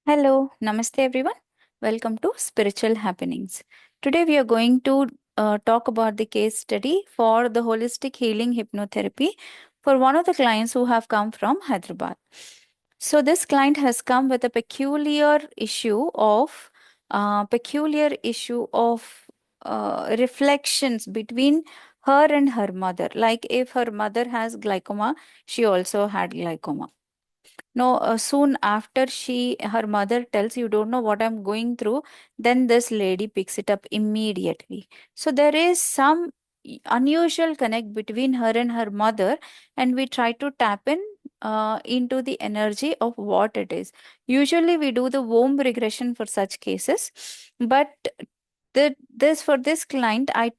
Hello, Namaste everyone. Welcome to Spiritual Happenings. Today we are going to talk about the case study for the holistic healing hypnotherapy for one of the clients who have come from Hyderabad. So this client has come with a peculiar issue of reflections between her and her mother. Like if her mother has glaucoma, she also had glaucoma. No, soon after her mother tells, you don't know what I'm going through, then this lady picks it up immediately. So there is some unusual connect between her and her mother, and we try to tap in into the energy of what it is. Usually we do the womb regression for such cases, but this for this client, I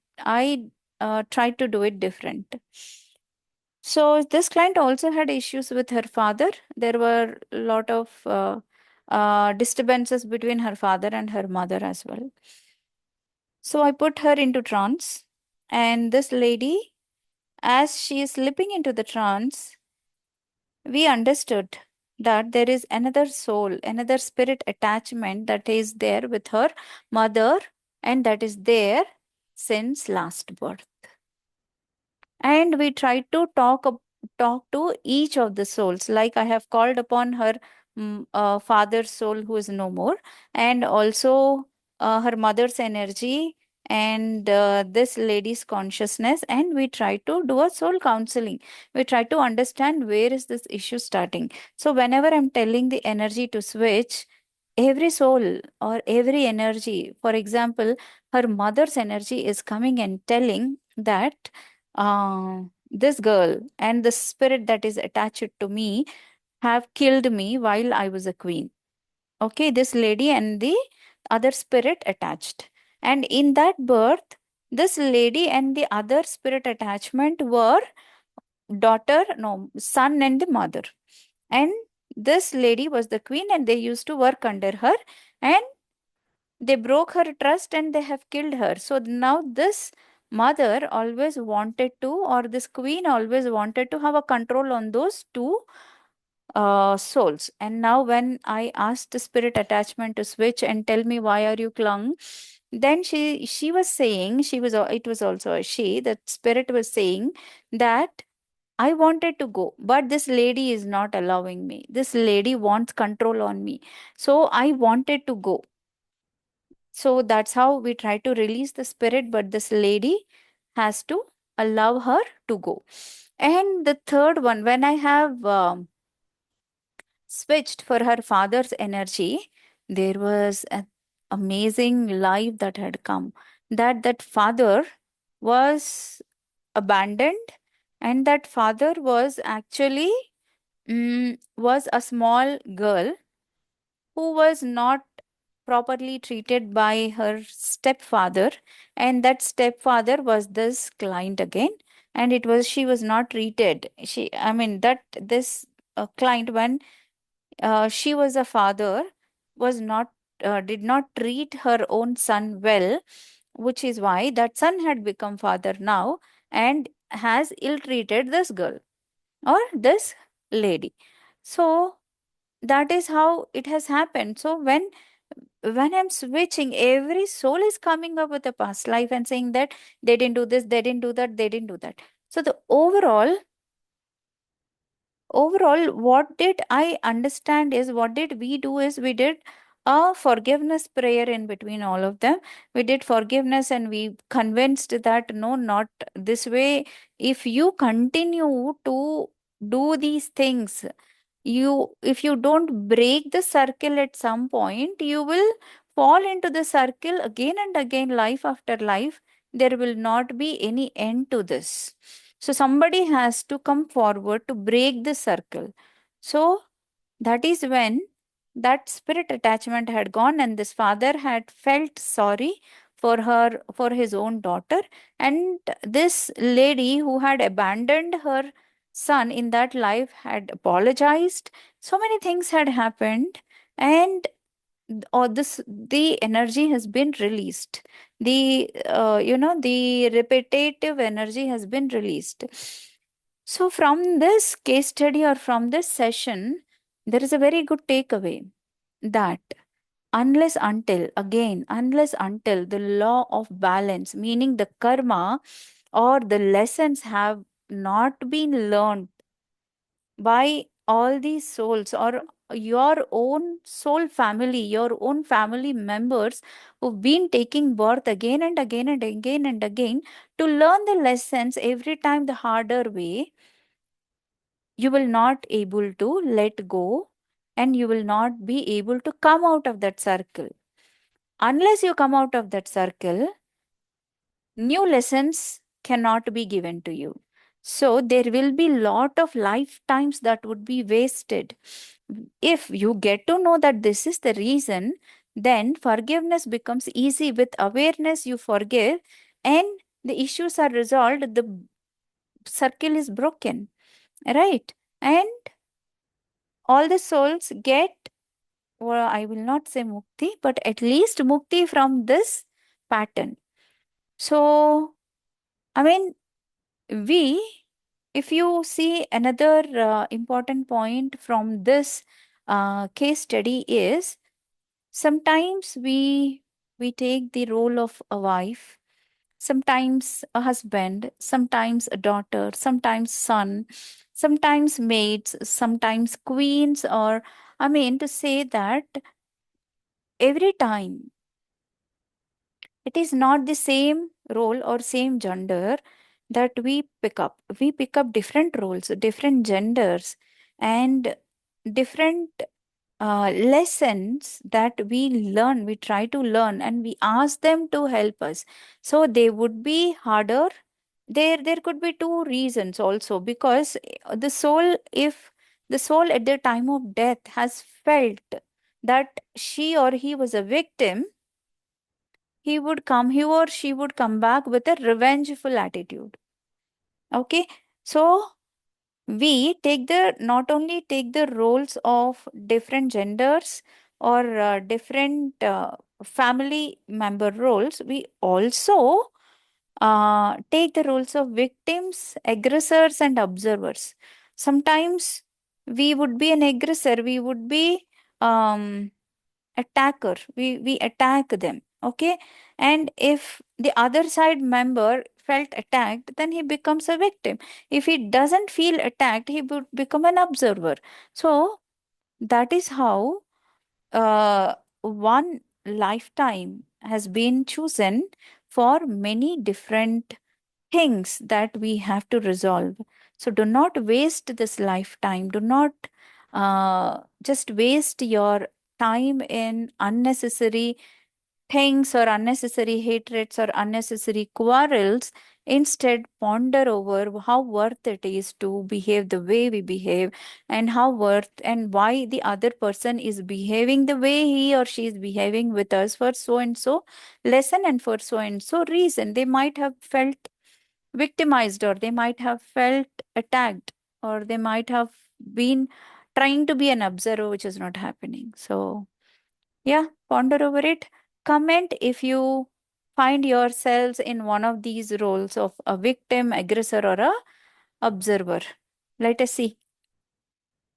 tried to do it different. So this client also had issues with her father. There were a lot of disturbances between her father and her mother as well. So I put her into trance, and this lady, as she is slipping into the trance, we understood that there is another soul, another spirit attachment that is there with her mother, and that is there since last birth. And we try to talk to each of the souls, like I have called upon her father's soul who is no more, and also her mother's energy, and this lady's consciousness, and we try to do a soul counseling. We try to understand where is this issue starting. So whenever I'm telling the energy to switch, every soul or every energy, for example, her mother's energy is coming and telling that this girl and the spirit that is attached to me have killed me while I was a queen. Okay, this lady and the other spirit attached. And in that birth, this lady and the other spirit attachment were daughter, no, son and the mother. And this lady was the queen, and they used to work under her. And they broke her trust and they have killed her. So now this mother always wanted to, or this queen always wanted to have a control on those two souls. And now when I asked the spirit attachment to switch and tell me why are you clung, then she was saying, it was also a she, that spirit was saying that I wanted to go, but this lady is not allowing me. This lady wants control on me. So I wanted to go. So that's how we try to release the spirit, but this lady has to allow her to go. And the third one, when I have switched for her father's energy, there was an amazing life that had come. That father was abandoned, and that father was actually was a small girl who was not properly treated by her stepfather, and that stepfather was this client again, and it was she was not treated, she I mean that this client, when she was a father, was not did not treat her own son well, which is why that son had become father now and has ill treated this girl or this lady. So that is how it has happened. So when I'm switching, every soul is coming up with a past life and saying that they didn't do this, they didn't do that, they didn't do that. So the overall, what did I understand is, what did we do is, we did a forgiveness prayer in between all of them. We did forgiveness, and we convinced that no, not this way. If you continue to do these things, if you don't break the circle, at some point you will fall into the circle again and again, life after life. There will not be any end to this. So somebody has to come forward to break the circle. So that is when that spirit attachment had gone, and this father had felt sorry for his own daughter, and this lady who had abandoned her son in that life had apologized. So many things had happened, and or this the energy has been released. The repetitive energy has been released. So from this case study or from this session, there is a very good takeaway. that unless until the law of balance, meaning the karma or the lessons have not been learned by all these souls or your own soul family, your own family members who've been taking birth again and again and again and again to learn the lessons every time the harder way, you will not able to let go and you will not be able to come out of that circle. Unless you come out of that circle, new lessons cannot be given to you. So there will be lot of lifetimes that would be wasted. If you get to know that this is the reason, then forgiveness becomes easy. With awareness, you forgive and the issues are resolved, the circle is broken, right? And all the souls get, well, I will not say mukti, but at least mukti from this pattern. So, I mean, we, if you see another important point from this case study is sometimes we take the role of a wife, sometimes a husband, sometimes a daughter, sometimes son, sometimes maids, sometimes queens, or I mean to say that every time it is not the same role or same gender that we pick up. We pick up different roles, different genders, and different lessons that we learn. We try to learn and we ask them to help us. So they would be harder. There could be two reasons also, because the soul, if the soul at the time of death has felt that she or he was a victim, he or she would come back with a revengeful attitude. Okay. So we take the, not only take the roles of different genders or different family member roles, we also take the roles of victims, aggressors, and observers. Sometimes we would be an aggressor, we would be um, attacker, we attack them. Okay. And if the other side member felt attacked, then he becomes a victim. If he doesn't feel attacked, he would become an observer. So that is how one lifetime has been chosen for many different things that we have to resolve. So do not waste this lifetime. Do not just waste your time in unnecessary things or unnecessary hatreds or unnecessary quarrels. Instead, ponder over how worth it is to behave the way we behave, and how worth and why the other person is behaving the way he or she is behaving with us for so and so lesson and for so and so reason. They might have felt victimized, or they might have felt attacked, or they might have been trying to be an observer, which is not happening. So, yeah, ponder over it. Comment if you find yourselves in one of these roles of a victim, aggressor, or a observer. Let us see.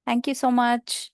Thank you so much.